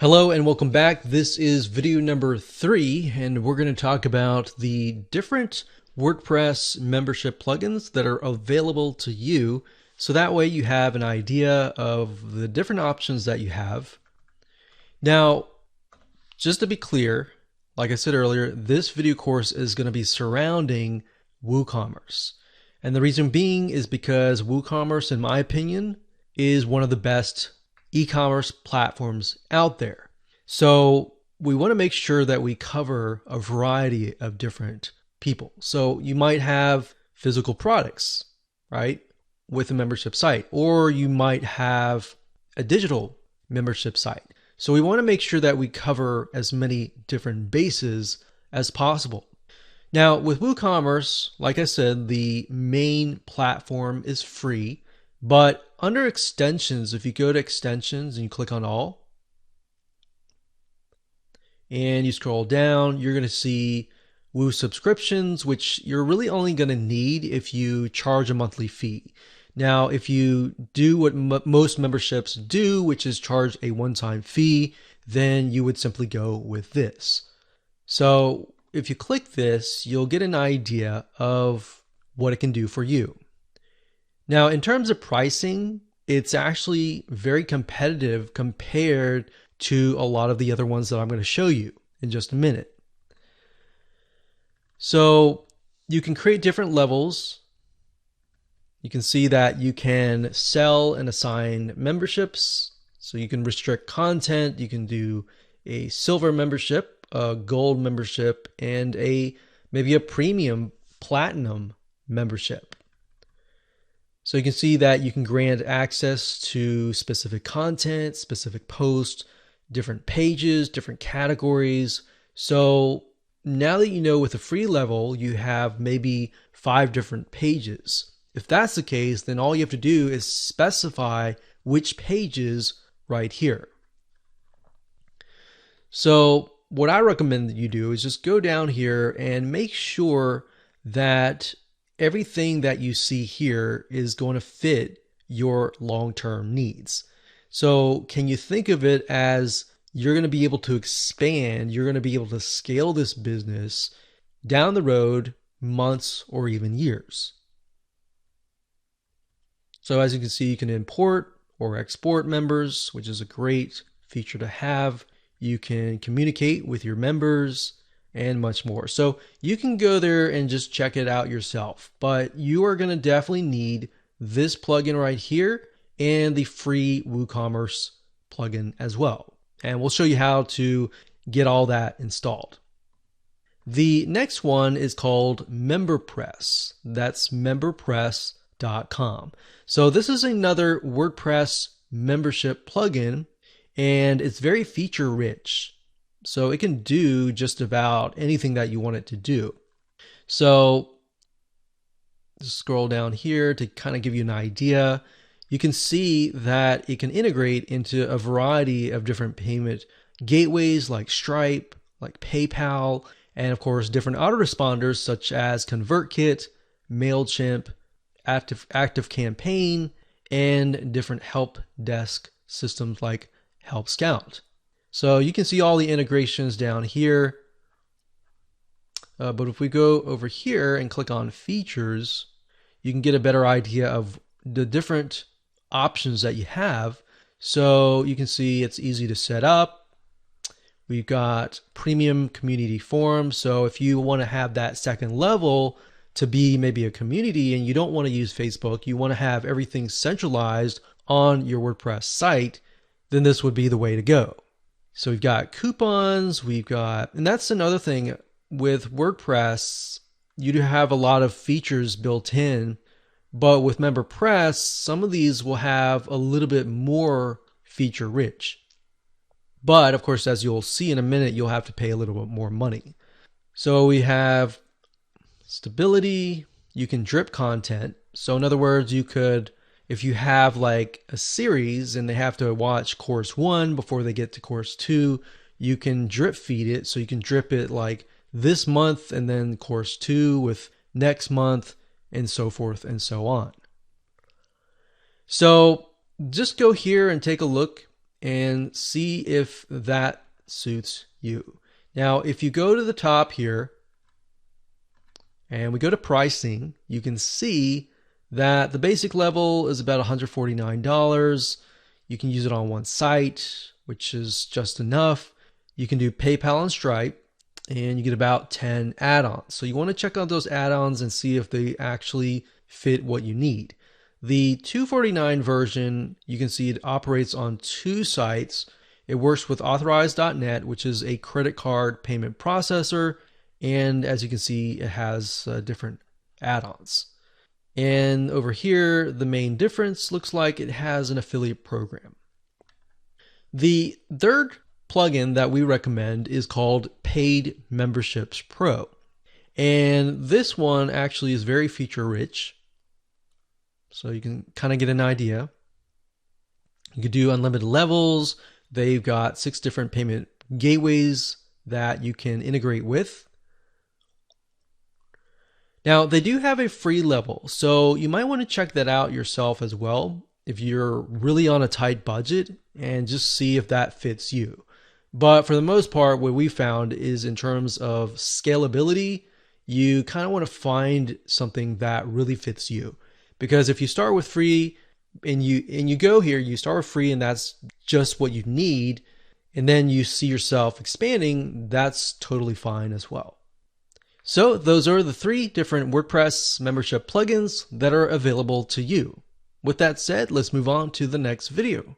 Hello and welcome back. This is video number 3, and we're going to talk about the different WordPress membership plugins that are available to you. So that way you have an idea of the different options that you have. Now, just to be clear, like I said earlier, this video course is going to be surrounding WooCommerce. And the reason being is because WooCommerce, in my opinion, is one of the best e-commerce platforms out there. So we want to make sure that we cover a variety of different people. So you might have physical products, right, with a membership site, or you might have a digital membership site. So we want to make sure that we cover as many different bases as possible. Now with WooCommerce, like I said, the main platform is free. But under extensions, if you go to extensions and you click on all, and you scroll down, you're going to see Woo subscriptions, which you're really only going to need if you charge a monthly fee. Now, if you do what most memberships do, which is charge a one-time fee, then you would simply go with this. So if you click this, you'll get an idea of what it can do for you. Now, in terms of pricing, it's actually very competitive compared to a lot of the other ones that I'm going to show you in just a minute. So you can create different levels. You can see that you can sell and assign memberships. So you can restrict content. You can do a silver membership, a gold membership, and maybe a premium platinum membership. So you can see that you can grant access to specific content, specific posts, different pages, different categories. So now that you know with the free level, you have maybe 5 different pages. If that's the case, then all you have to do is specify which pages right here. So what I recommend that you do is just go down here and make sure that everything that you see here is going to fit your long-term needs. So can you think of it as you're going to be able to expand, you're going to be able to scale this business down the road, months or even years. So as you can see, you can import or export members, which is a great feature to have. You can communicate with your members and much more. So you can go there and just check it out yourself, but you are going to definitely need this plugin right here and the free WooCommerce plugin as well. And we'll show you how to get all that installed. The next one is called MemberPress. That's memberpress.com. So this is another WordPress membership plugin, and it's very feature rich. So it can do just about anything that you want it to do. So just scroll down here to kind of give you an idea. You can see that it can integrate into a variety of different payment gateways like Stripe, like PayPal, and of course different autoresponders such as ConvertKit, MailChimp, ActiveCampaign, and different help desk systems like Help Scout. So you can see all the integrations down here. But if we go over here and click on features, you can get a better idea of the different options that you have. So you can see it's easy to set up. We've got premium community forums. So if you want to have that second level to be maybe a community and you don't want to use Facebook, you want to have everything centralized on your WordPress site, then this would be the way to go. So we've got coupons, and that's another thing with WordPress, you do have a lot of features built in, but with MemberPress, some of these will have a little bit more feature rich. But of course, as you'll see in a minute, you'll have to pay a little bit more money. So we have stability, you can drip content. So in other words, you could, if you have like a series and they have to watch course 1 before they get to course 2, you can drip feed it. So you can drip it like this month and then course 2 with next month and so forth and so on. So just go here and take a look and see if that suits you. Now, if you go to the top here and we go to pricing, you can see that the basic level is about $149. You can use it on one site, which is just enough. You can do PayPal and Stripe, and you get about 10 add-ons. So you want to check out those add-ons and see if they actually fit what you need. The $249 version, you can see it operates on 2 sites. It works with Authorize.net, which is a credit card payment processor. And as you can see, it has different add-ons. And over here, the main difference looks like it has an affiliate program. The third plugin that we recommend is called Paid Memberships Pro. And this one actually is very feature rich. So you can kind of get an idea. You can do unlimited levels. They've got 6 different payment gateways that you can integrate with. Now, they do have a free level, so you might want to check that out yourself as well if you're really on a tight budget, and just see if that fits you. But for the most part, what we found is in terms of scalability, you kind of want to find something that really fits you. Because if you start with free and you go here, you start with free and that's just what you need, and then you see yourself expanding, that's totally fine as well. So those are the 3 different WordPress membership plugins that are available to you. With that said, let's move on to the next video.